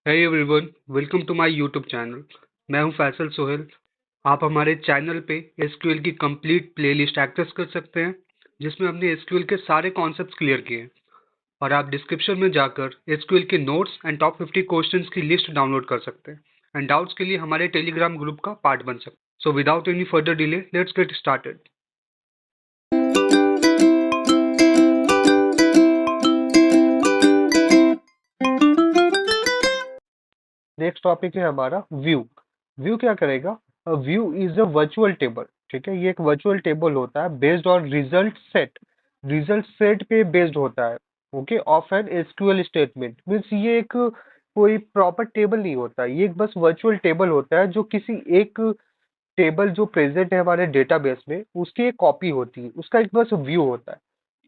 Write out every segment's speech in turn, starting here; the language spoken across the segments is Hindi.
Hey everyone, welcome to my YouTube channel. मैं हूं फैसल सोहेल। आप हमारे चैनल पे एसक्यूएल की कंप्लीट प्लेलिस्ट एक्सेस कर सकते हैं, जिसमें हमने एसक्यूएल के सारे कॉन्सेप्ट्स क्लियर किए हैं। और आप डिस्क्रिप्शन में जाकर एसक्यूएल के नोट्स एंड टॉप 50 क्वेश्चंस की लिस्ट डाउनलोड कर सकते हैं एंड डाउट्स के लिए हमारे टेलीग्राम ग्रुप का पार्ट बन सकते हैं। So without any further delay, let's get started. Next topic है हमारा व्यू। व्यू क्या करेगा? View is a virtual table. ठीक है, ये एक वर्चुअल टेबल होता है बेस्ड ऑन रिजल्ट सेट पे बेस्ड होता है। Okay, of an SQL statement means ये एक कोई प्रॉपर टेबल नहीं होता, ये एक बस वर्चुअल टेबल होता है जो किसी एक टेबल जो प्रेजेंट है हमारे डेटाबेस में उसकी एक कॉपी होती है, उसका एक बस व्यू होता है।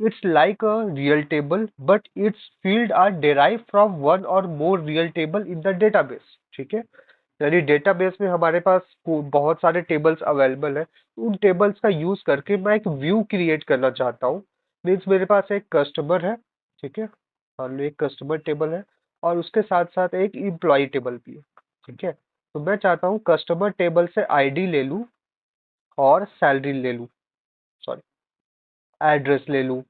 It's like a real table but its field are derive from one और more real table in the database. ठीक है, यानी डेटाबेस में हमारे पास बहुत सारे टेबल्स अवेलेबल है, उन टेबल्स का यूज करके मैं एक व्यू क्रिएट करना चाहता हूँ। मीन्स मेरे पास एक कस्टमर है। ठीक है, मान लो एक कस्टमर टेबल है और उसके साथ साथ एक एम्प्लॉय टेबल भी है। ठीक है, तो मैं चाहता हूँ कस्टमर टेबल से आईडी ले लूँ और सैलरी ले लूँ, सॉरी एड्रेस ले लूँ।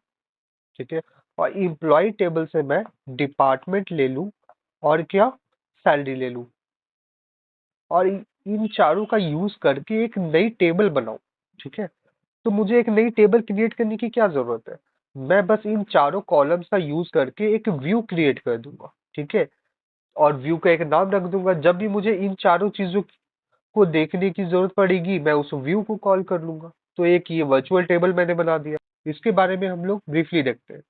ठीक है, और एम्प्लॉय टेबल से मैं डिपार्टमेंट ले लूँ और क्या, सैलरी ले लूँ। और इन चारों का यूज करके एक नई टेबल बनाऊं। ठीक है, तो मुझे एक नई टेबल क्रिएट करने की क्या जरूरत है? मैं बस इन चारों कॉलम्स का यूज करके एक व्यू क्रिएट कर दूंगा। ठीक है, और व्यू का एक नाम रख दूंगा। जब भी मुझे इन चारों चीजों को देखने की जरूरत पड़ेगी मैं उस व्यू को कॉल कर लूंगा। तो एक ये वर्चुअल टेबल मैंने बना दिया। इसके बारे में हम लोग ब्रीफली देखते हैं।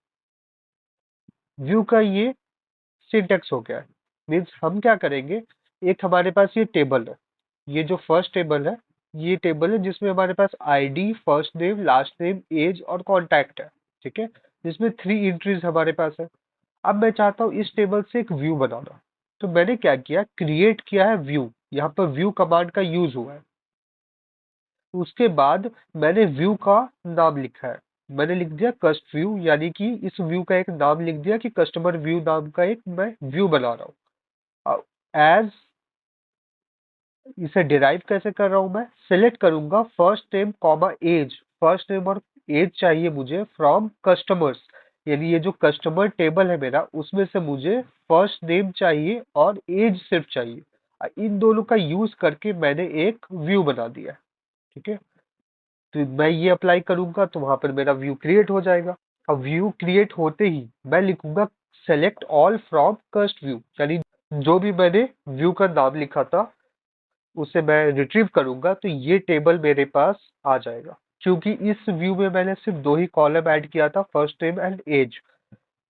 व्यू का ये सिंटेक्स हो गया है। मीन्स हम क्या करेंगे, एक हमारे पास ये टेबल है, ये जो फर्स्ट टेबल है, ये टेबल है जिसमें हमारे पास ID, first name, last name, age और कॉन्टैक्ट है। ठीक है, जिसमें 3 एंट्रीज हमारे पास है। अब मैं चाहता हूँ इस टेबल से एक व्यू बनाना। तो मैंने क्या किया, क्रिएट किया है व्यू। यहाँ पर व्यू कमांड का यूज हुआ है। उसके बाद मैंने व्यू का नाम लिखा है। मैंने लिख दिया कस्ट व्यू, यानी कि इस व्यू का एक नाम लिख दिया कि कस्टमर व्यू नाम का एक मैं व्यू बना रहा हूँ। एज इसे डिराइव कैसे कर रहा हूँ, मैं सिलेक्ट करूंगा first name comma age. First name और एज चाहिए मुझे फ्रॉम कस्टमर्स, यानी ये जो कस्टमर टेबल है मेरा उसमें से मुझे फर्स्ट नेम चाहिए और एज सिर्फ चाहिए। इन दोनों का यूज करके मैंने एक व्यू बना दिया है। ठीक है, तो मैं ये अप्लाई करूंगा तो वहां पर मेरा व्यू क्रिएट हो जाएगा। अब व्यू क्रिएट होते ही मैं लिखूंगा सेलेक्ट ऑल फ्रॉम कस्ट व्यू, यानी जो भी मैंने व्यू का नाम लिखा था उसे मैं रिट्रीव करूंगा तो ये टेबल मेरे पास आ जाएगा। क्योंकि इस व्यू में मैंने सिर्फ 2 ही कॉलम ऐड किया था, first name and age.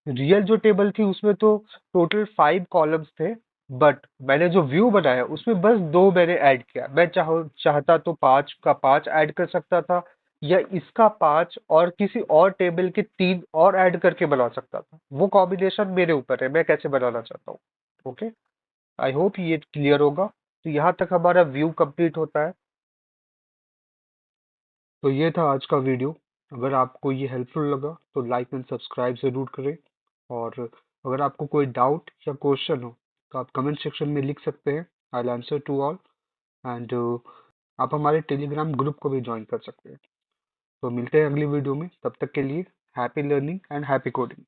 Real जो टेबल थी उसमें तो टोटल 5 कॉलम्स थे, बट मैंने जो व्यू बनाया उसमें बस 2 मैंने ऐड किया। मैं चाहता तो 5 का 5 ऐड कर सकता था, या इसका 5 और किसी और टेबल के 3 और ऐड करके बना सकता था। वो कॉम्बिनेशन मेरे ऊपर है, मैं कैसे बनाना चाहता हूँ। ओके, आई होप ये क्लियर होगा। तो यहाँ तक हमारा व्यू कंप्लीट होता है। तो ये था आज का वीडियो। अगर आपको ये हेल्पफुल लगा तो लाइक एंड सब्सक्राइब ज़रूर करें। और अगर आपको कोई डाउट या क्वेश्चन हो तो आप कमेंट सेक्शन में लिख सकते हैं। I will answer to all. And आप हमारे टेलीग्राम ग्रुप को भी ज्वाइन कर सकते हैं। तो मिलते हैं अगली वीडियो में, तब तक के लिए happy learning and happy coding.